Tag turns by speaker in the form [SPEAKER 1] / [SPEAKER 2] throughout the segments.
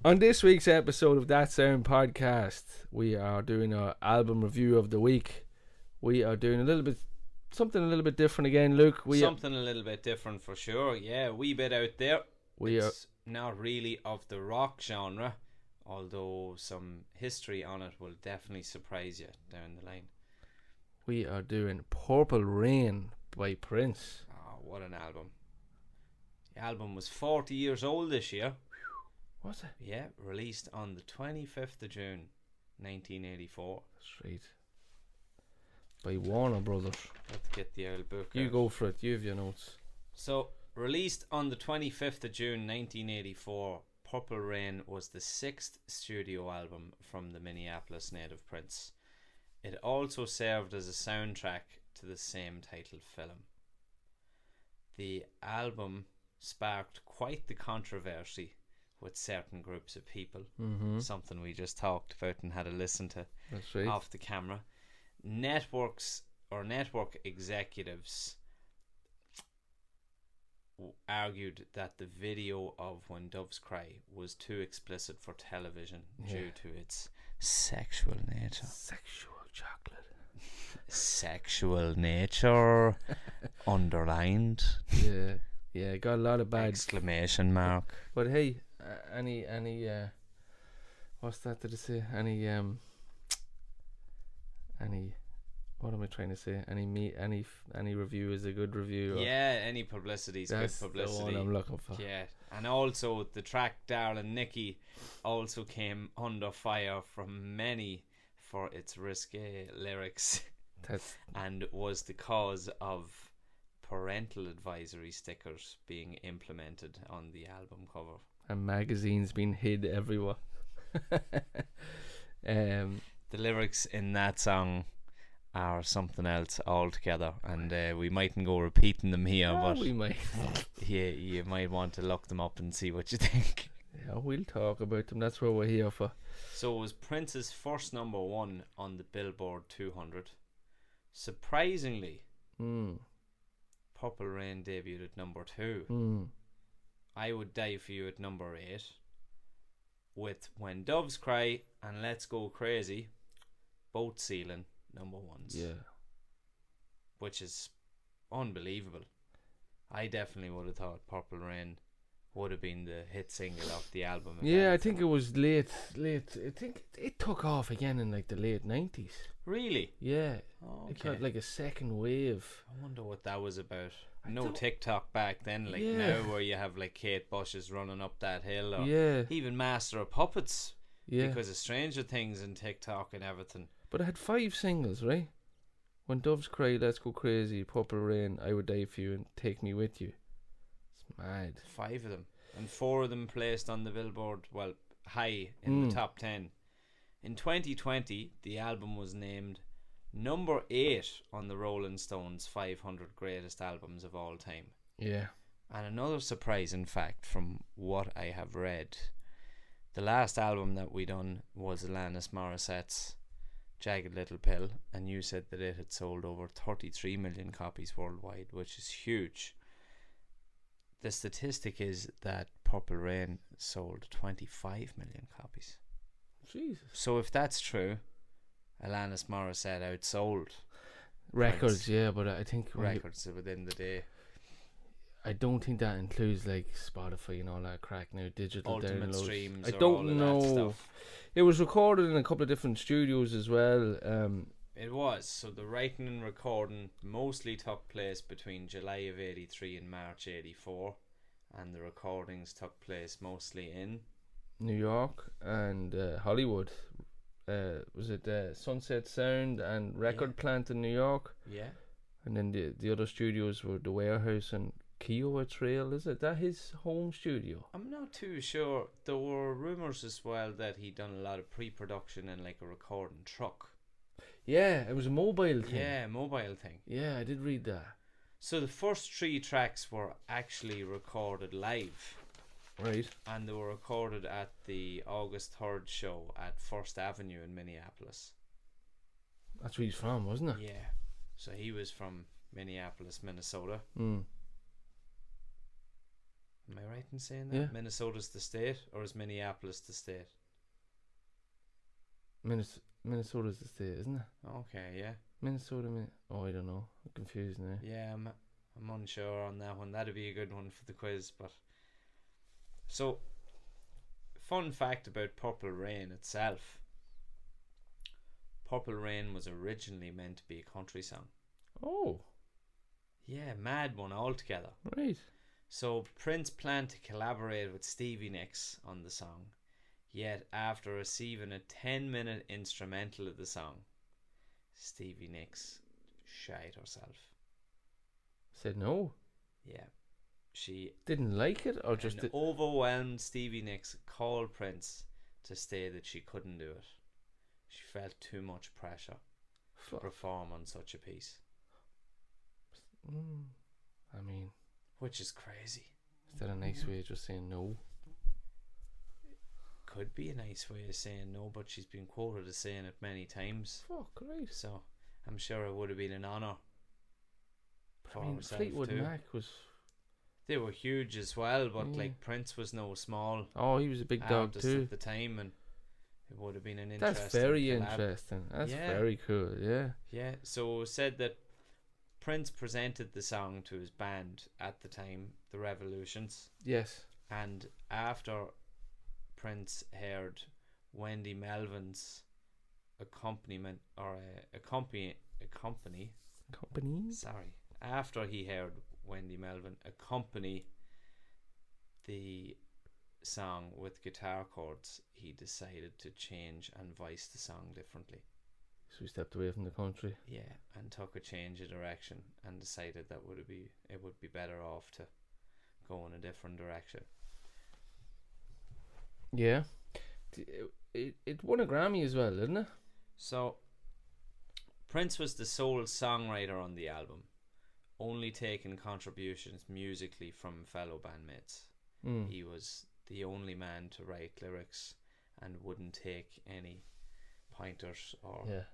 [SPEAKER 1] On this week's episode of That Sound Podcast, we are doing our album review of the week. We are doing something a little bit different again, Luke.
[SPEAKER 2] Something a little bit different for sure. Yeah, a wee bit out there. It's not really of the rock genre, although some history on it will definitely surprise you down the line.
[SPEAKER 1] We are doing Purple Rain by Prince.
[SPEAKER 2] Oh, what an album. The album was 40 years old this year.
[SPEAKER 1] Was it?
[SPEAKER 2] Yeah, released on the 25th of June, 1984.
[SPEAKER 1] Straight. By Warner Brothers.
[SPEAKER 2] Let's get the old book
[SPEAKER 1] You
[SPEAKER 2] out.
[SPEAKER 1] go for it. You have your notes.
[SPEAKER 2] So, released on the 25th of June 1984, Purple Rain was the 6th studio album from the Minneapolis native Prince. It also served as a soundtrack to the same titled film. The album sparked quite the controversy with certain groups of people, something we just talked about and had a listen to.
[SPEAKER 1] That's right.
[SPEAKER 2] Off the camera. Network executives argued that the video of When Doves Cry was too explicit for television due to its sexual nature.
[SPEAKER 1] Sexual chocolate.
[SPEAKER 2] Sexual nature underlined.
[SPEAKER 1] Yeah, got a lot of bad
[SPEAKER 2] exclamation mark.
[SPEAKER 1] But hey, any what's that did I say? Any what am I trying to say? Any review is a good review.
[SPEAKER 2] Yeah, any publicity is good publicity.
[SPEAKER 1] The one I'm looking for.
[SPEAKER 2] Yeah, and also the track Darling Nikki also came under fire from many for its risque lyrics. And was the cause of parental advisory stickers being implemented on the album cover.
[SPEAKER 1] And magazines being hid everywhere.
[SPEAKER 2] The lyrics in that song are something else altogether, and we mightn't go repeating them here, but
[SPEAKER 1] we might.
[SPEAKER 2] you might want to look them up and see what you think.
[SPEAKER 1] Yeah, we'll talk about them. That's what we're here for.
[SPEAKER 2] So it was Prince's first number one on the Billboard 200. Surprisingly, Purple Rain debuted at number 2. I Would Die For You at number 8, with When Doves Cry and Let's Go Crazy both sealing number ones.
[SPEAKER 1] Yeah.
[SPEAKER 2] Which is unbelievable. I definitely would have thought Purple Rain would have been the hit single off the album.
[SPEAKER 1] Yeah, I think it was late. I think it took off again in like the late 90s.
[SPEAKER 2] Really?
[SPEAKER 1] Yeah.
[SPEAKER 2] Oh, okay.
[SPEAKER 1] It got like a second wave.
[SPEAKER 2] I wonder what that was about. No TikTok back then, like now, where you have like Kate Bush's running up that hill, or even Master of Puppets, because of Stranger Things and TikTok and everything.
[SPEAKER 1] But it had 5 singles, right? When Doves Cry, Let's Go Crazy, Purple Rain, I Would Die For You, and Take Me With You. It's mad.
[SPEAKER 2] 5 of them, and 4 of them placed on the Billboard, high in the top 10. In 2020, the album was named number 8 on the Rolling Stones 500 Greatest Albums of All Time.
[SPEAKER 1] Yeah.
[SPEAKER 2] And another surprising fact from what I have read, the last album that we done was Alanis Morissette's Jagged Little Pill, and you said that it had sold over 33 million copies worldwide, which is huge. The statistic is that Purple Rain sold 25 million copies.
[SPEAKER 1] Jesus.
[SPEAKER 2] So if that's true, Alanis Morissette outsold
[SPEAKER 1] records,
[SPEAKER 2] Prince.
[SPEAKER 1] But I think
[SPEAKER 2] records within the day.
[SPEAKER 1] I don't think that includes like Spotify and all that crack now, digital
[SPEAKER 2] ultimate
[SPEAKER 1] downloads.
[SPEAKER 2] Streams.
[SPEAKER 1] I don't know.
[SPEAKER 2] That stuff.
[SPEAKER 1] It was recorded in a couple of different studios as well.
[SPEAKER 2] It was. So the writing and recording mostly took place between July of 83 and March 84, and the recordings took place mostly in
[SPEAKER 1] New York and Hollywood. Was it Sunset Sound and Record Plant in New York?
[SPEAKER 2] Yeah.
[SPEAKER 1] And then the other studios were The Warehouse and Kiowa Trail. Is it that his home studio?
[SPEAKER 2] I'm not too sure. There were rumours as well that he'd done a lot of pre-production in like a recording truck.
[SPEAKER 1] Yeah, it was a mobile thing.
[SPEAKER 2] Yeah, mobile thing.
[SPEAKER 1] Yeah, I did read that.
[SPEAKER 2] So the first 3 tracks were actually recorded live.
[SPEAKER 1] Right.
[SPEAKER 2] And they were recorded at the August 3rd show at First Avenue in Minneapolis.
[SPEAKER 1] That's where he's from, wasn't it?
[SPEAKER 2] Yeah. So he was from Minneapolis, Minnesota. Am I right in saying that?
[SPEAKER 1] Yeah.
[SPEAKER 2] Minnesota's the state, or is Minneapolis the state?
[SPEAKER 1] Minnesota's the state, isn't it?
[SPEAKER 2] Okay, yeah.
[SPEAKER 1] Minnesota. Oh, I don't know. I'm confused now.
[SPEAKER 2] Yeah, I'm unsure on that one. That'd be a good one for the quiz. But so, fun fact about Purple Rain itself. Purple Rain was originally meant to be a country song.
[SPEAKER 1] Oh,
[SPEAKER 2] Yeah, mad one altogether.
[SPEAKER 1] right.
[SPEAKER 2] So Prince planned to collaborate with Stevie Nicks on the song, yet after receiving a 10-minute instrumental of the song, Stevie Nicks shite herself.
[SPEAKER 1] Said no.
[SPEAKER 2] Yeah. She
[SPEAKER 1] Didn't like it, or just
[SPEAKER 2] an overwhelmed Stevie Nicks called Prince to say that she couldn't do it. She felt too much pressure to
[SPEAKER 1] Fuck.
[SPEAKER 2] perform on such a piece,
[SPEAKER 1] I mean,
[SPEAKER 2] which is crazy.
[SPEAKER 1] is that a nice way of just saying no?
[SPEAKER 2] Could be a nice way of saying no, but she's been quoted as saying it many times.
[SPEAKER 1] Fuck, right.
[SPEAKER 2] So I'm sure it would have been an honour
[SPEAKER 1] I
[SPEAKER 2] for
[SPEAKER 1] mean,
[SPEAKER 2] herself
[SPEAKER 1] Fleetwood
[SPEAKER 2] too.
[SPEAKER 1] Mac was.
[SPEAKER 2] They were huge as well, but
[SPEAKER 1] Yeah.
[SPEAKER 2] like Prince was no small
[SPEAKER 1] Oh, he was a big dog
[SPEAKER 2] artist
[SPEAKER 1] too.
[SPEAKER 2] at the time, and it would have been an interesting.
[SPEAKER 1] That's very
[SPEAKER 2] collab.
[SPEAKER 1] interesting. That's
[SPEAKER 2] Yeah.
[SPEAKER 1] very cool. Yeah.
[SPEAKER 2] Yeah, so it was said that Prince presented the song to his band at the time, the Revolutions,
[SPEAKER 1] Yes.
[SPEAKER 2] and after Prince heard Wendy Melvin's accompaniment or accompany.
[SPEAKER 1] Company.
[SPEAKER 2] After he heard Wendy Melvin accompany the song with guitar chords, he decided to change and voice the song differently.
[SPEAKER 1] So we stepped away from the country.
[SPEAKER 2] Yeah, and took a change of direction and decided that it would be better off to go in a different direction.
[SPEAKER 1] Yeah. It won a Grammy as well, didn't it?
[SPEAKER 2] So Prince was the sole songwriter on the album, only taking contributions musically from fellow bandmates. He was the only man to write lyrics and wouldn't take any pointers or
[SPEAKER 1] Yeah.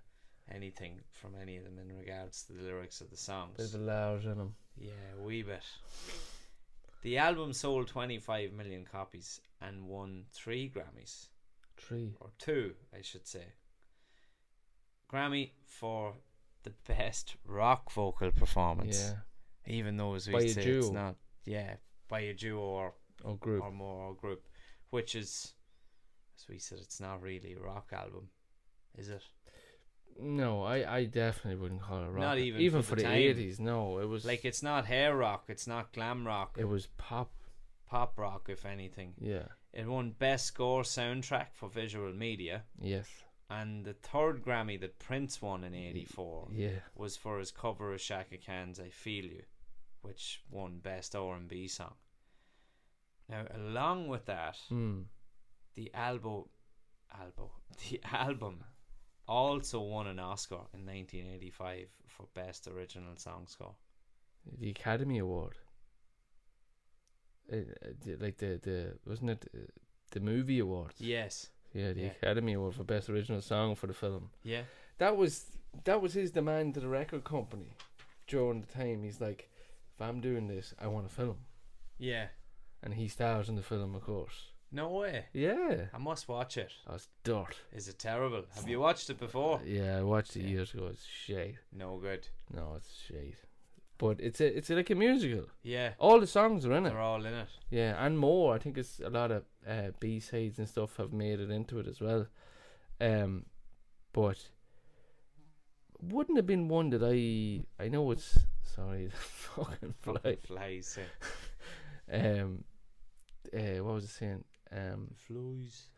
[SPEAKER 2] anything from any of them in regards to the lyrics of the songs.
[SPEAKER 1] Bit of a large in him.
[SPEAKER 2] Yeah, a wee bit. The album sold 25 million copies and won 3 Grammys.
[SPEAKER 1] 3.
[SPEAKER 2] Or 2, I should say. Grammy for the best rock vocal performance.
[SPEAKER 1] Yeah.
[SPEAKER 2] Even though, as
[SPEAKER 1] By
[SPEAKER 2] we
[SPEAKER 1] a
[SPEAKER 2] say,
[SPEAKER 1] duo.
[SPEAKER 2] it's not, by a duo
[SPEAKER 1] Or group.
[SPEAKER 2] or more, or group, which is, as we said, it's not really a rock album, is it?
[SPEAKER 1] No, I definitely wouldn't call it rock.
[SPEAKER 2] Not even
[SPEAKER 1] for
[SPEAKER 2] for
[SPEAKER 1] the
[SPEAKER 2] the time.
[SPEAKER 1] 80s. No, it was
[SPEAKER 2] Like, it's not hair rock, it's not glam rock,
[SPEAKER 1] it was pop.
[SPEAKER 2] pop rock, if anything.
[SPEAKER 1] Yeah.
[SPEAKER 2] It won Best Score Soundtrack for Visual Media,
[SPEAKER 1] Yes.
[SPEAKER 2] and the third Grammy that Prince won in '84
[SPEAKER 1] Yeah.
[SPEAKER 2] was for his cover of Shaka Khan's "I Feel You," which won Best R&B Song. Now, along with that, the album also won an Oscar in 1985 for Best Original Song Score.
[SPEAKER 1] The Academy Award. Like the wasn't it the movie awards?
[SPEAKER 2] Yes.
[SPEAKER 1] Yeah, the
[SPEAKER 2] Yeah.
[SPEAKER 1] Academy Award for Best Original Song for the film.
[SPEAKER 2] Yeah.
[SPEAKER 1] That was his demand to the record company during the time. He's like, if I'm doing this, I want a film,
[SPEAKER 2] Yeah.
[SPEAKER 1] and he stars in the film, of course.
[SPEAKER 2] No way.
[SPEAKER 1] Yeah,
[SPEAKER 2] I must watch it.
[SPEAKER 1] that's dirt.
[SPEAKER 2] Is it terrible? Have you watched it before?
[SPEAKER 1] Yeah, I watched it
[SPEAKER 2] Yeah.
[SPEAKER 1] years ago. It's shite.
[SPEAKER 2] No good.
[SPEAKER 1] No, it's shite. But it's like a musical.
[SPEAKER 2] Yeah.
[SPEAKER 1] All the songs are in it.
[SPEAKER 2] They're all in it.
[SPEAKER 1] Yeah, and more. I think it's a lot of B-sides and stuff have made it into it as well. But wouldn't have been one that I know it's sorry the fucking fly.
[SPEAKER 2] Fucking flies. Yeah.
[SPEAKER 1] What was I saying?
[SPEAKER 2] Flies.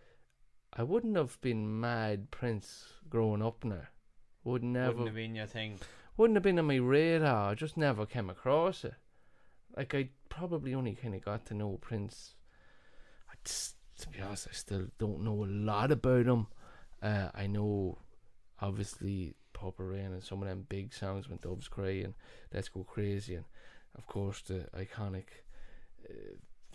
[SPEAKER 1] I wouldn't have been mad Prince growing up now. Wouldn't
[SPEAKER 2] Wouldn't
[SPEAKER 1] have
[SPEAKER 2] have been your thing.
[SPEAKER 1] been on my radar. I just never came across it. Like, I probably only kind of got to know Prince. To be honest, I still don't know a lot about him. I know, obviously, Purple Rain and some of them big songs when Doves Cry and Let's Go Crazy, and of course the iconic,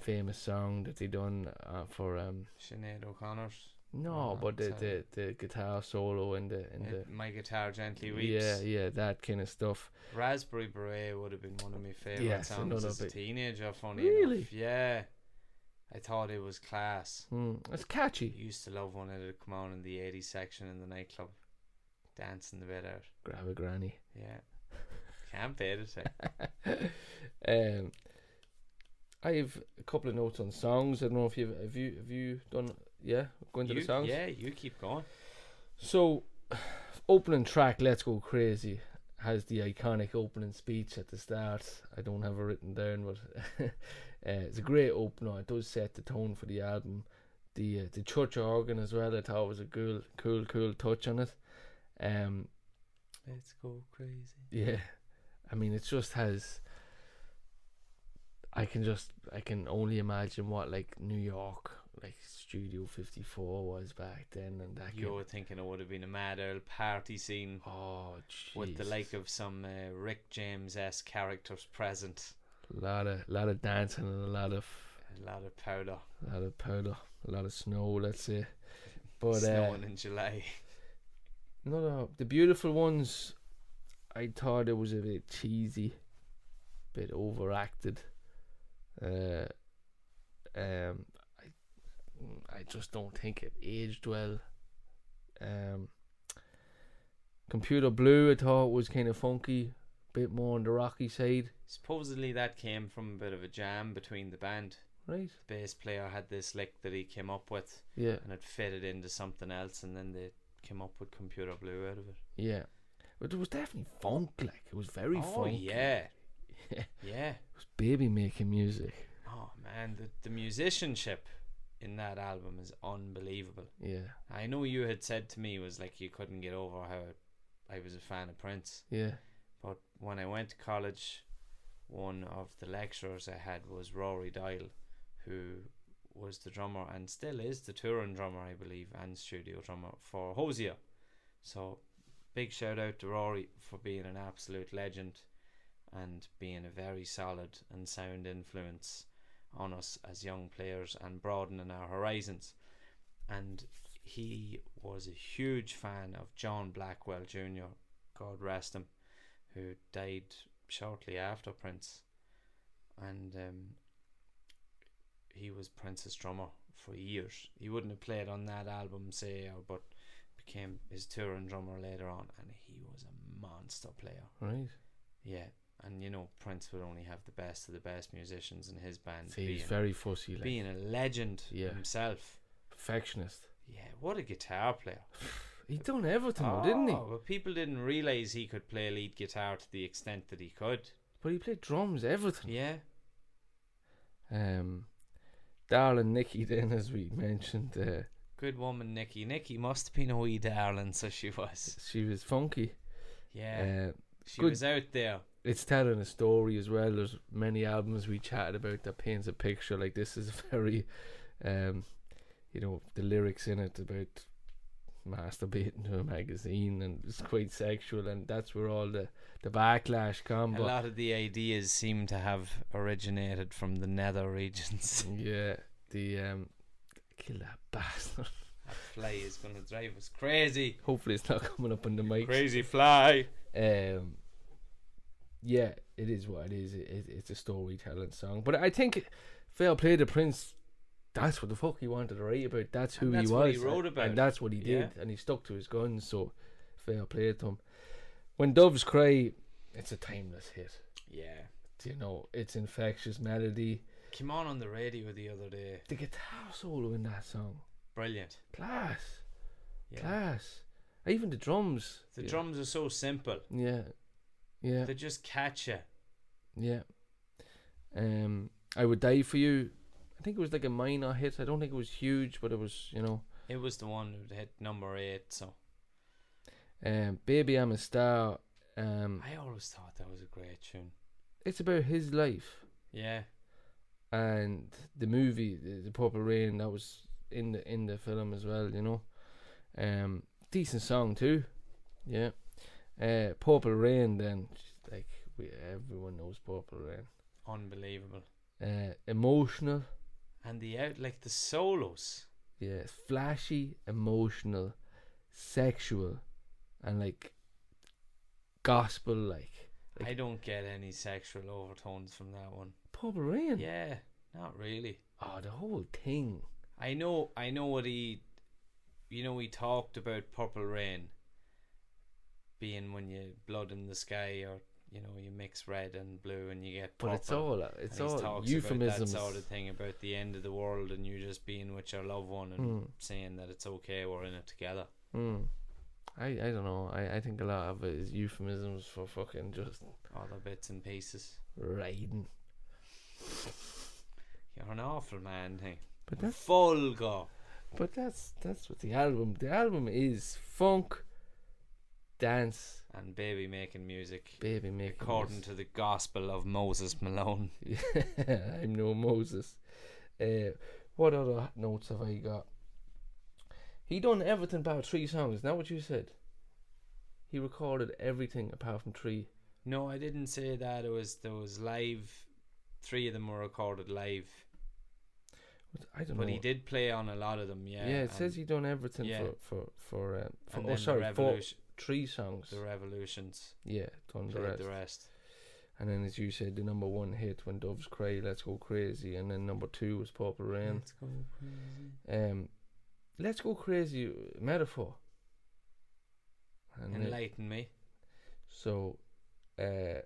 [SPEAKER 1] famous song that they done for
[SPEAKER 2] Sinead O'Connor's.
[SPEAKER 1] no, but the guitar solo and the
[SPEAKER 2] My Guitar Gently Weeps.
[SPEAKER 1] yeah, that kind of stuff.
[SPEAKER 2] Raspberry Beret would have been one of my favourite
[SPEAKER 1] Yes,
[SPEAKER 2] songs
[SPEAKER 1] another
[SPEAKER 2] as a
[SPEAKER 1] big-
[SPEAKER 2] teenager, funny
[SPEAKER 1] Really?
[SPEAKER 2] enough. Yeah. I thought it was class.
[SPEAKER 1] It's
[SPEAKER 2] I
[SPEAKER 1] catchy.
[SPEAKER 2] used to love when it would come on in the 80s section in the nightclub, dancing the bit out.
[SPEAKER 1] Grab a granny.
[SPEAKER 2] Yeah, can't beat it.
[SPEAKER 1] um, I have a couple of notes on songs. I don't know if have you done. Yeah, go into the songs.
[SPEAKER 2] Yeah, you keep going.
[SPEAKER 1] So, opening track, "Let's Go Crazy," has the iconic opening speech at the start. I don't have it written down, but it's a great opener. It does set the tone for the album. The church organ as well, I thought was a cool touch on it.
[SPEAKER 2] Let's go crazy.
[SPEAKER 1] Yeah, I mean, it just has. I can only imagine what like New York, like Studio 54 was back then, and that.
[SPEAKER 2] You were thinking it would have been a mad old party scene.
[SPEAKER 1] Oh, jeez.
[SPEAKER 2] With the like of some Rick James-esque characters present.
[SPEAKER 1] A lot of dancing and a lot of
[SPEAKER 2] powder.
[SPEAKER 1] A lot of snow, let's say. But
[SPEAKER 2] snowing in July.
[SPEAKER 1] No, the beautiful ones, I thought it was a bit cheesy, bit overacted. I just don't think it aged well. Computer Blue, I thought was kind of funky, bit more on the rocky side.
[SPEAKER 2] Supposedly that came from a bit of a jam between the band.
[SPEAKER 1] Right.
[SPEAKER 2] The bass player had this lick that he came up with,
[SPEAKER 1] Yeah.
[SPEAKER 2] and it fitted into something else, and then they came up with Computer Blue out of it.
[SPEAKER 1] Yeah. But it was definitely funk, like it was very funky.
[SPEAKER 2] Oh yeah.
[SPEAKER 1] Yeah.
[SPEAKER 2] Yeah.
[SPEAKER 1] It was Baby making music.
[SPEAKER 2] Oh man, the musicianship in that album is unbelievable.
[SPEAKER 1] Yeah.
[SPEAKER 2] I know you had said to me was like you couldn't get over how I was a fan of Prince.
[SPEAKER 1] Yeah.
[SPEAKER 2] But when I went to college, one of the lecturers I had was Rory Doyle, who was the drummer and still is the touring drummer, I believe, and studio drummer for Hosier. So big shout out to Rory for being an absolute legend and being a very solid and sound influence on us as young players and broadening our horizons. And he was a huge fan of John Blackwell Jr., God rest him, who died shortly after Prince. And he was Prince's drummer for years. He wouldn't have played on that album, say, but became his touring drummer later on, and he was a monster player.
[SPEAKER 1] Right.
[SPEAKER 2] Yeah. And you know, Prince would only have the best of the best musicians in his band.
[SPEAKER 1] See, he's very fussy, like.
[SPEAKER 2] Being a legend himself.
[SPEAKER 1] Perfectionist.
[SPEAKER 2] Yeah, what a guitar player.
[SPEAKER 1] He done everything, didn't he?
[SPEAKER 2] But people didn't realise he could play lead guitar to the extent that he could.
[SPEAKER 1] But he played drums, everything.
[SPEAKER 2] Yeah.
[SPEAKER 1] Darling Nikki then, as we mentioned.
[SPEAKER 2] Good woman, Nikki. Nikki must have been a wee darling, so she was.
[SPEAKER 1] She was funky.
[SPEAKER 2] Yeah. She was out there.
[SPEAKER 1] It's telling a story as well. There's many albums we chatted about that paints a picture. Like this is very, you know, the lyrics in it about masturbating to a magazine, and it's quite sexual, and that's where all the backlash come.
[SPEAKER 2] A lot of the ideas seem to have originated from the nether regions.
[SPEAKER 1] Yeah, kill that bastard.
[SPEAKER 2] That fly is going to drive us crazy.
[SPEAKER 1] Hopefully it's not coming up on the mic.
[SPEAKER 2] Crazy fly.
[SPEAKER 1] Yeah, it is what it is. It's a storytelling song. But I think fair play to Prince. That's what the fuck he wanted to write about. That's who he was.
[SPEAKER 2] What he wrote about.
[SPEAKER 1] And that's what he did. And he stuck to his guns. So fair play to him. When Doves Cry, it's a timeless hit.
[SPEAKER 2] Yeah.
[SPEAKER 1] You know, it's infectious melody.
[SPEAKER 2] Came on the radio the other day.
[SPEAKER 1] The guitar solo in that song.
[SPEAKER 2] Brilliant.
[SPEAKER 1] Class.
[SPEAKER 2] Yeah.
[SPEAKER 1] Class. Even the drums.
[SPEAKER 2] The drums are so simple.
[SPEAKER 1] Yeah. Yeah.
[SPEAKER 2] They just catch you.
[SPEAKER 1] Yeah. I Would Die For You. I think it was like a minor hit. I don't think it was huge, but it was, you know.
[SPEAKER 2] It was the one that hit number 8, so.
[SPEAKER 1] Baby I'm a Star.
[SPEAKER 2] I always thought that was a great tune.
[SPEAKER 1] It's about his life.
[SPEAKER 2] Yeah.
[SPEAKER 1] And the movie, the Purple Rain, that was in the film as well, you know. Decent song too. Yeah. Purple Rain then, like everyone knows Purple Rain.
[SPEAKER 2] Unbelievable.
[SPEAKER 1] Emotional.
[SPEAKER 2] And the solos.
[SPEAKER 1] Yeah, it's flashy, emotional, sexual, and like gospel like.
[SPEAKER 2] I don't get any sexual overtones from that one.
[SPEAKER 1] Purple Rain.
[SPEAKER 2] Yeah, not really.
[SPEAKER 1] Oh, the whole thing.
[SPEAKER 2] I know what he, he talked about Purple Rain being when you blood in the sky, or you mix red and blue and you get
[SPEAKER 1] But
[SPEAKER 2] purple.
[SPEAKER 1] it's
[SPEAKER 2] And he
[SPEAKER 1] all
[SPEAKER 2] talks
[SPEAKER 1] euphemisms.
[SPEAKER 2] about that sort of thing about the end of the world and you just being with your loved one and saying that it's okay, we're in it together.
[SPEAKER 1] I don't know. I think a lot of it is euphemisms for fucking just
[SPEAKER 2] Other bits and pieces.
[SPEAKER 1] riding.
[SPEAKER 2] You're an awful man, hey.
[SPEAKER 1] But that's
[SPEAKER 2] Vulgar.
[SPEAKER 1] But that's what the album is: funk, dance,
[SPEAKER 2] And baby making music.
[SPEAKER 1] baby making.
[SPEAKER 2] According to the gospel of Moses Malone.
[SPEAKER 1] Yeah, I'm no Moses. What other notes have I got? He done everything about 3 songs. Is that what you said? He recorded everything apart from 3.
[SPEAKER 2] No, I didn't say that. There was live. 3 of them were recorded live.
[SPEAKER 1] I don't know.
[SPEAKER 2] But he did play on a lot of them, yeah.
[SPEAKER 1] Yeah, it says he done everything
[SPEAKER 2] yeah.
[SPEAKER 1] for
[SPEAKER 2] And
[SPEAKER 1] oh
[SPEAKER 2] then
[SPEAKER 1] sorry,
[SPEAKER 2] the
[SPEAKER 1] for
[SPEAKER 2] Revolution,
[SPEAKER 1] 3 songs.
[SPEAKER 2] the Revolutions
[SPEAKER 1] Yeah, done the
[SPEAKER 2] played
[SPEAKER 1] rest.
[SPEAKER 2] the rest.
[SPEAKER 1] And then, as you said, the number 1 hit, When Doves Cry, Let's Go Crazy, and then number 2 was Purple Rain.
[SPEAKER 2] Let's go crazy.
[SPEAKER 1] Let's Go Crazy, metaphor. And
[SPEAKER 2] Enlighten me.
[SPEAKER 1] so, let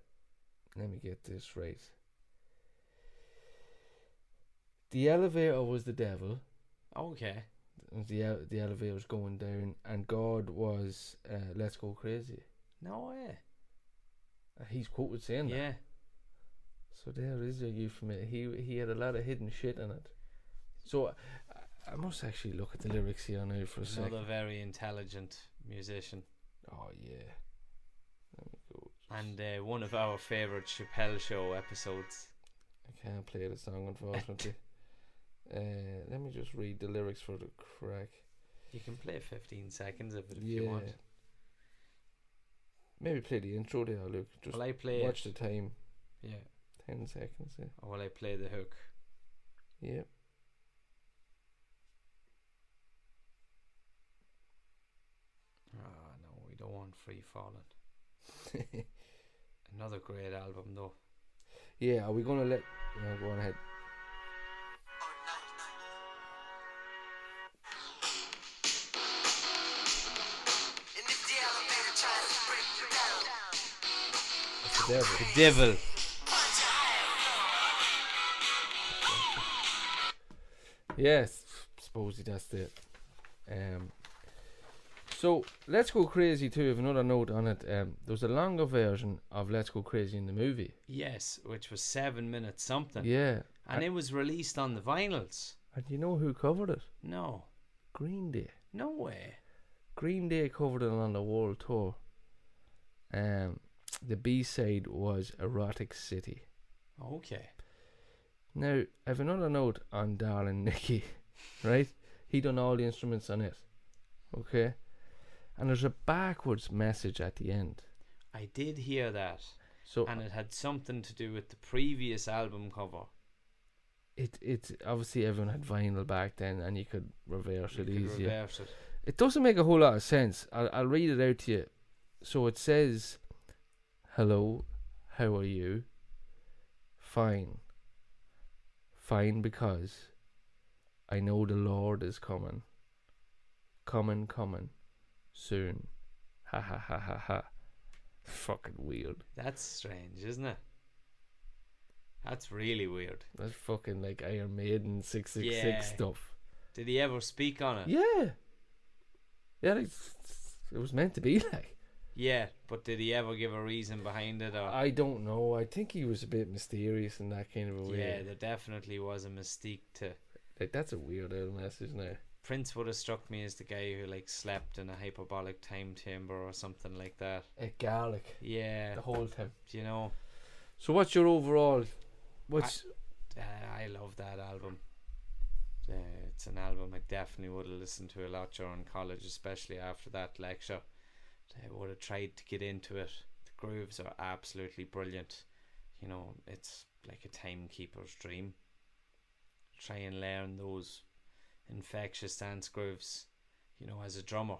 [SPEAKER 1] me get this right. The elevator was the devil.
[SPEAKER 2] Okay.
[SPEAKER 1] The elevator was going down, and God was Let's Go Crazy.
[SPEAKER 2] No way.
[SPEAKER 1] He's quoted saying that.
[SPEAKER 2] Yeah.
[SPEAKER 1] So there is a euphemism. He had a lot of hidden shit in it. So I must actually look at the lyrics here now for a second.
[SPEAKER 2] Another very intelligent musician.
[SPEAKER 1] Oh yeah. Let me go.
[SPEAKER 2] And one of our favourite Chappelle Show episodes.
[SPEAKER 1] I can't play the song, unfortunately. Let me just read the lyrics for the crack.
[SPEAKER 2] You can play 15 seconds of it if
[SPEAKER 1] Yeah.
[SPEAKER 2] you want.
[SPEAKER 1] Maybe play the intro there, Luke. Just
[SPEAKER 2] Will I play
[SPEAKER 1] watch
[SPEAKER 2] it?
[SPEAKER 1] the time.
[SPEAKER 2] Yeah.
[SPEAKER 1] 10 seconds. Yeah.
[SPEAKER 2] Or will I play the hook?
[SPEAKER 1] Yeah.
[SPEAKER 2] Ah, no, we don't want Free Falling. Another great album, though.
[SPEAKER 1] Yeah, are we gonna let? Go on ahead. That's the devil.
[SPEAKER 2] The Devil.
[SPEAKER 1] Yes, supposedly that's it. So Let's Go Crazy too. Have another note on it. There was a longer version of Let's Go Crazy in the movie.
[SPEAKER 2] Yes, which was 7 minutes something.
[SPEAKER 1] Yeah,
[SPEAKER 2] And it was released on the vinyls.
[SPEAKER 1] and you know who covered it?
[SPEAKER 2] No.
[SPEAKER 1] Green Day.
[SPEAKER 2] No way.
[SPEAKER 1] Green Day covered it on the world tour. The B-side was Erotic City.
[SPEAKER 2] Okay.
[SPEAKER 1] Now, I have another note on Darling Nikki, right? He done all the instruments on it, okay? And there's a backwards message at the end.
[SPEAKER 2] I did hear that.
[SPEAKER 1] So
[SPEAKER 2] And it had something to do with the previous album cover.
[SPEAKER 1] it's obviously everyone had vinyl back then, and you could reverse
[SPEAKER 2] You
[SPEAKER 1] it
[SPEAKER 2] could
[SPEAKER 1] easier.
[SPEAKER 2] reverse it.
[SPEAKER 1] It doesn't make a whole lot of sense. I'll read it out to you. So it says, "Hello, how are you? Fine. Fine because I know the Lord is coming. Coming soon. Ha ha ha ha ha." Fucking weird.
[SPEAKER 2] That's strange, isn't it? That's really weird.
[SPEAKER 1] That's fucking like Iron Maiden 666
[SPEAKER 2] Yeah.
[SPEAKER 1] stuff.
[SPEAKER 2] Did he ever speak on it?
[SPEAKER 1] Yeah. Yeah, like, it was meant to be like.
[SPEAKER 2] Yeah, but did he ever give a reason behind it? Or
[SPEAKER 1] I don't know. I think he was a bit mysterious in that kind of a way.
[SPEAKER 2] yeah, there definitely was a mystique to.
[SPEAKER 1] Like, that's a weird old message now.
[SPEAKER 2] Prince would have struck me as the guy who like slept in a hyperbolic time chamber or something like that.
[SPEAKER 1] Garlic.
[SPEAKER 2] Yeah,
[SPEAKER 1] The whole time.
[SPEAKER 2] you know,
[SPEAKER 1] So what's your overall...
[SPEAKER 2] I love that album. It's an album I definitely would have listened to a lot during college, especially after that lecture. I would have tried to get into it. The grooves are absolutely brilliant. You know, it's like a timekeeper's dream. Try and learn those infectious dance grooves, you know, as a drummer.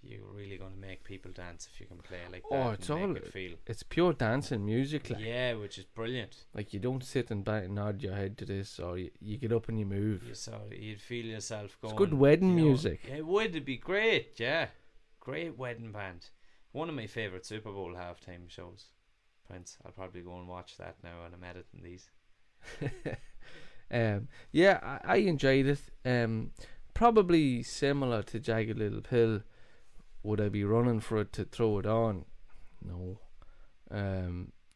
[SPEAKER 2] you're really going to make people dance if you can play like
[SPEAKER 1] Oh,
[SPEAKER 2] that
[SPEAKER 1] it's
[SPEAKER 2] and
[SPEAKER 1] all-
[SPEAKER 2] make it feel.
[SPEAKER 1] It's pure dancing music, like.
[SPEAKER 2] Yeah, which is brilliant.
[SPEAKER 1] Like, you don't sit and back and nod your head to this, or you get up and you move.
[SPEAKER 2] You'd feel yourself going.
[SPEAKER 1] It's good wedding
[SPEAKER 2] you know,
[SPEAKER 1] music.
[SPEAKER 2] It would be great, yeah. Great wedding band. One of my favourite Super Bowl halftime shows. Prince. I'll probably go and watch that now when I'm editing these.
[SPEAKER 1] Yeah, I enjoyed it. Probably similar to Jagged Little Pill. Would I be running for it to throw it on? No.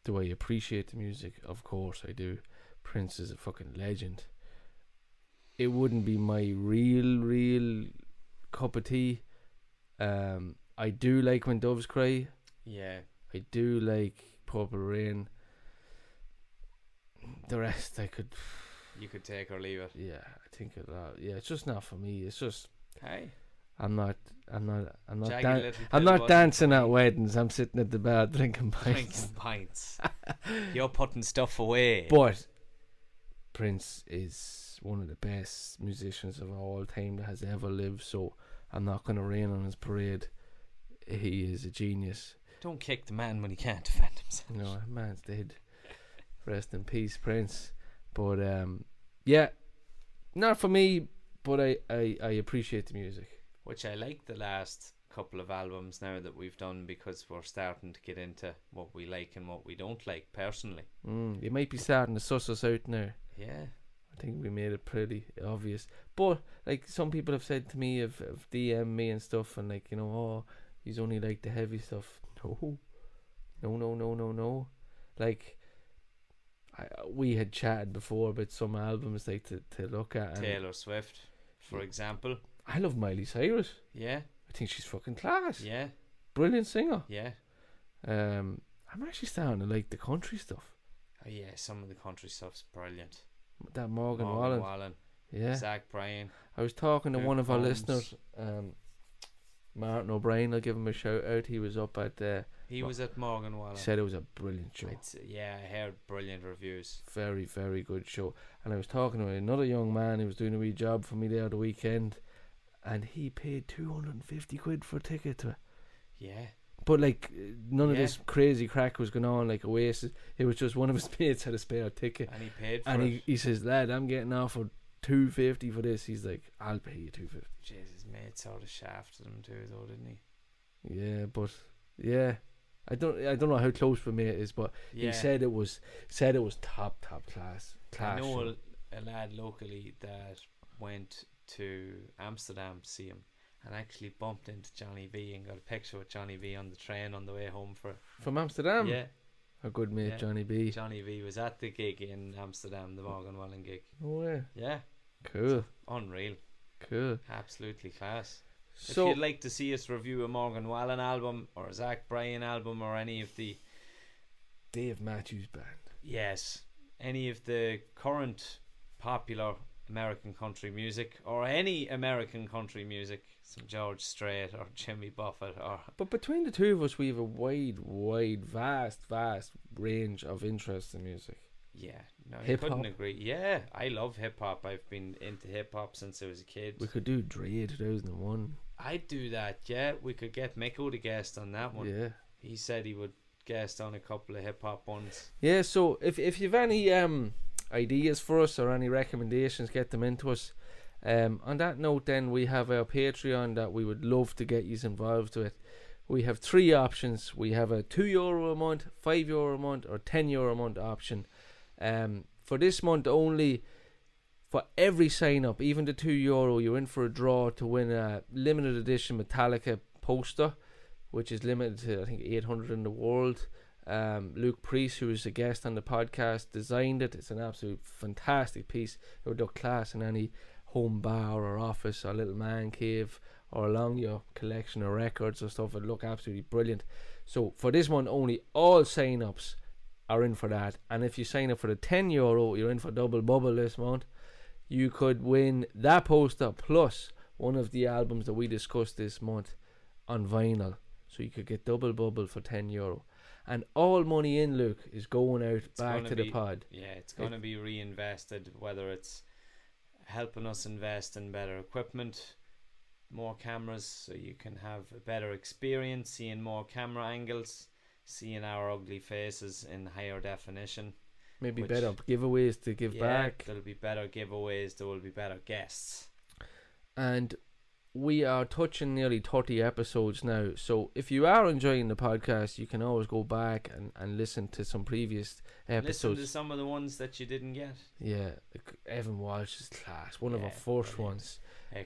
[SPEAKER 1] Do I appreciate the music? Of course I do. Prince is a fucking legend. It wouldn't be my real cup of tea. I do like When Doves Cry.
[SPEAKER 2] Yeah.
[SPEAKER 1] I do like Purple Rain. The rest I could.
[SPEAKER 2] You could take or leave it.
[SPEAKER 1] Yeah, I think yeah, it's just not for me. It's just
[SPEAKER 2] Hey.
[SPEAKER 1] I'm not
[SPEAKER 2] Jagged Little Pill
[SPEAKER 1] I'm not
[SPEAKER 2] wasn't
[SPEAKER 1] dancing
[SPEAKER 2] for
[SPEAKER 1] at
[SPEAKER 2] me.
[SPEAKER 1] weddings. I'm sitting at the bar drinking pints.
[SPEAKER 2] Drinking pints. You're putting stuff away.
[SPEAKER 1] But Prince is one of the best musicians of all time that has ever lived. So I'm not going to rain on his parade. He is a genius.
[SPEAKER 2] Don't kick the man when he can't defend himself.
[SPEAKER 1] You know, man's dead. Rest in peace, Prince. But yeah, not for me. But I appreciate the music.
[SPEAKER 2] Which I like the last couple of albums now that we've done, because we're starting to get into what we like and what we don't like personally.
[SPEAKER 1] You might be starting to suss us out now.
[SPEAKER 2] Yeah.
[SPEAKER 1] I think we made it pretty obvious. But like, some people have said to me, have DM me and stuff, and like, you know, oh, he's only like the heavy stuff. No. Like, we had chatted before about some albums like to look at.
[SPEAKER 2] Taylor Swift, for example.
[SPEAKER 1] I love Miley Cyrus.
[SPEAKER 2] Yeah.
[SPEAKER 1] I think she's fucking class.
[SPEAKER 2] Yeah.
[SPEAKER 1] Brilliant singer.
[SPEAKER 2] Yeah.
[SPEAKER 1] I'm actually starting to like the country stuff.
[SPEAKER 2] Oh yeah, some of the country stuff's brilliant.
[SPEAKER 1] That Morgan Wallen. Yeah.
[SPEAKER 2] Zach Bryan.
[SPEAKER 1] I was talking to
[SPEAKER 2] Luke
[SPEAKER 1] one of our
[SPEAKER 2] Combs.
[SPEAKER 1] listeners, Martin O'Brien. I'll give him a shout out. He was up at.
[SPEAKER 2] He was at Morgan Wallen.
[SPEAKER 1] He said it was a brilliant show.
[SPEAKER 2] Yeah, I heard brilliant reviews.
[SPEAKER 1] Very, very good show. And I was talking to another young man who was doing a wee job for me there the weekend, and he paid 250 quid for a ticket to it.
[SPEAKER 2] Yeah.
[SPEAKER 1] But like, none of
[SPEAKER 2] Yeah.
[SPEAKER 1] this crazy crack was going on like Oasis. It was just one of his mates had a spare ticket,
[SPEAKER 2] And he paid for
[SPEAKER 1] and
[SPEAKER 2] it.
[SPEAKER 1] he says, "Lad, I'm getting offered 250 for this." He's like, "I'll pay you 250."
[SPEAKER 2] Jesus, mate sort of shafted him too, though, didn't he?
[SPEAKER 1] Yeah, but yeah, I don't know how close my mate is, but
[SPEAKER 2] Yeah.
[SPEAKER 1] he said it was top class.
[SPEAKER 2] I know
[SPEAKER 1] show.
[SPEAKER 2] a lad locally that went to Amsterdam to see him, and actually bumped into Johnny V and got a picture with Johnny V on the train on the way home
[SPEAKER 1] From Amsterdam.
[SPEAKER 2] Yeah.
[SPEAKER 1] A good mate,
[SPEAKER 2] Yeah.
[SPEAKER 1] Johnny B.
[SPEAKER 2] Johnny V was at the gig in Amsterdam, the Morgan Wallen gig.
[SPEAKER 1] Oh yeah,
[SPEAKER 2] Yeah.
[SPEAKER 1] cool.
[SPEAKER 2] Unreal.
[SPEAKER 1] Cool.
[SPEAKER 2] Absolutely class. If
[SPEAKER 1] So
[SPEAKER 2] you'd like to see us review a Morgan Wallen album or a Zach Bryan album or any of the
[SPEAKER 1] Dave Matthews Band.
[SPEAKER 2] any of the current popular American country music, or any American country music, some George Strait or Jimmy Buffett, or
[SPEAKER 1] But between the two of us, we have a wide, vast range of interests in music.
[SPEAKER 2] yeah, no, I
[SPEAKER 1] Hip-hop.
[SPEAKER 2] couldn't agree. Yeah, I love hip hop. I've been into hip hop since I was a kid.
[SPEAKER 1] We could do Dre 2001.
[SPEAKER 2] I'd do that. Yeah, we could get Miko to guest on that one.
[SPEAKER 1] Yeah.
[SPEAKER 2] He said he would guest on a couple of hip hop ones.
[SPEAKER 1] Yeah, so if you've any ideas for us or any recommendations, get them into us. On that note, then, we have our Patreon that we would love to get you involved with. We have 3 options. We have a €2 a month, €5 a month, or €10 a month option. For this month only, for every sign up, even the €2, you're in for a draw to win a limited edition Metallica poster, which is limited to, I think, 800 in the world. Luke Priest, who is a guest on the podcast, designed it. It's an absolute fantastic piece. It would look class in any home bar or office or little man cave or along your collection of records or stuff. It would look absolutely brilliant. So for this one only, all sign-ups are in for that. And if you sign up for the €10, you're in for double bubble this month. You could win that poster plus one of the albums that we discussed this month on vinyl. So you could get double bubble for €10. And all money in, Luke, is going out back
[SPEAKER 2] gonna
[SPEAKER 1] to the
[SPEAKER 2] be-
[SPEAKER 1] pod.
[SPEAKER 2] Yeah, it's going to be reinvested, whether it's helping us invest in better equipment, more cameras so you can have a better experience, seeing more camera angles, seeing our ugly faces in higher definition.
[SPEAKER 1] Maybe
[SPEAKER 2] which-
[SPEAKER 1] better giveaways to give back.
[SPEAKER 2] There'll be better giveaways, there will be better guests.
[SPEAKER 1] And we are touching nearly 30 episodes now. So if you are enjoying the podcast, you can always go back and listen to some previous episodes.
[SPEAKER 2] Listen to some of the ones that you didn't get.
[SPEAKER 1] Yeah, like Evan Walsh is class. One of
[SPEAKER 2] Yeah,
[SPEAKER 1] our first
[SPEAKER 2] brilliant.
[SPEAKER 1] ones.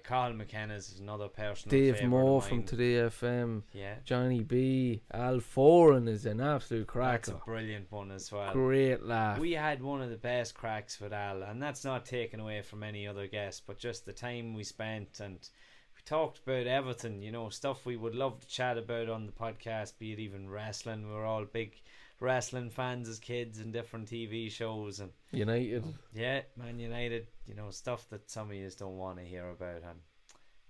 [SPEAKER 2] Carl McKenna's is another personal
[SPEAKER 1] Dave
[SPEAKER 2] favourite
[SPEAKER 1] Moore
[SPEAKER 2] of
[SPEAKER 1] from
[SPEAKER 2] mine.
[SPEAKER 1] Today FM.
[SPEAKER 2] Yeah,
[SPEAKER 1] Johnny B. Al Foran is an absolute
[SPEAKER 2] that's a
[SPEAKER 1] cracker.
[SPEAKER 2] brilliant one as well.
[SPEAKER 1] Great laugh.
[SPEAKER 2] We had one of the best cracks with Al, and that's not taken away from any other guest, but just the time we spent, and we talked about everything, you know, stuff we would love to chat about on the podcast, be it even wrestling. We were all big wrestling fans as kids and different TV shows, and
[SPEAKER 1] United.
[SPEAKER 2] yeah, Man United, you know, stuff that some of you don't want to hear about, and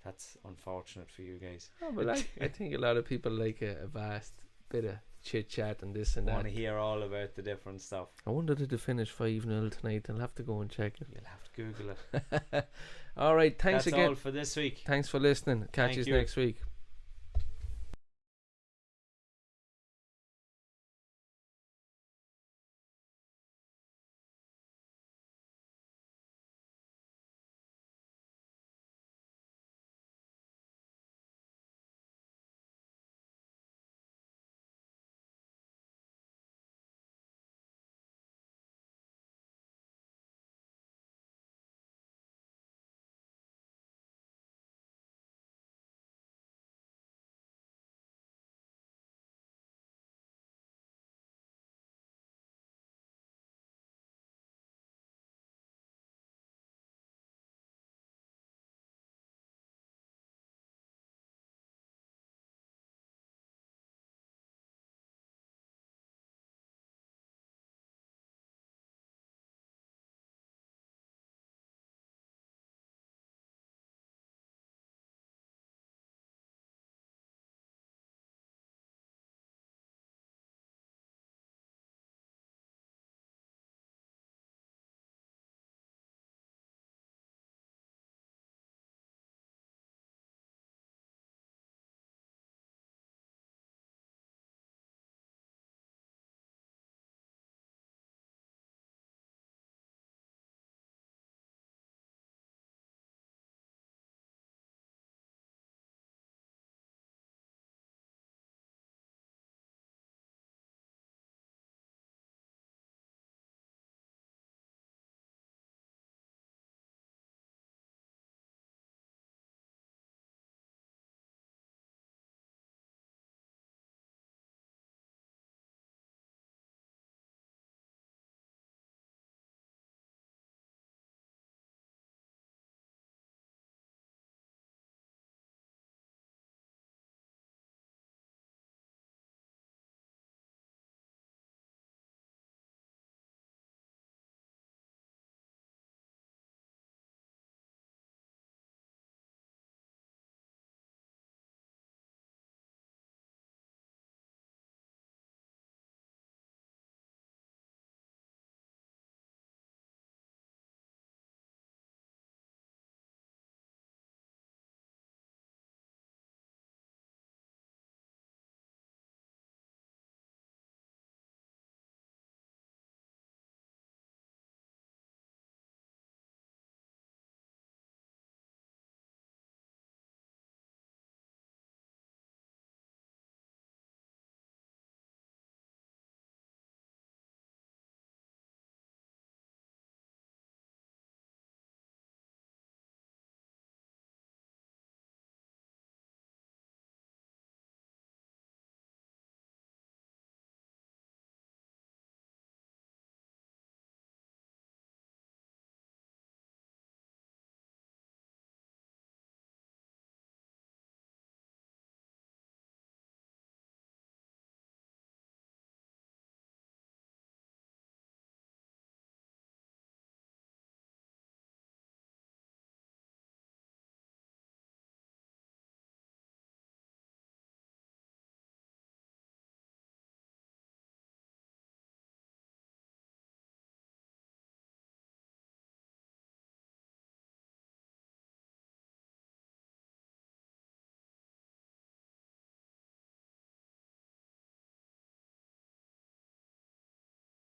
[SPEAKER 2] that's unfortunate for you guys.
[SPEAKER 1] Oh, but I think a lot of people like a vast bit of chit chat and this and
[SPEAKER 2] Want
[SPEAKER 1] that.
[SPEAKER 2] to hear all about the different stuff.
[SPEAKER 1] I wonder did they finish 5-0 tonight. I'll have to go and check
[SPEAKER 2] You'll have to Google it.
[SPEAKER 1] it. All right, thanks
[SPEAKER 2] That's
[SPEAKER 1] again.
[SPEAKER 2] all for this week.
[SPEAKER 1] Thanks for listening. Catch
[SPEAKER 2] Thank
[SPEAKER 1] you
[SPEAKER 2] you.
[SPEAKER 1] next week.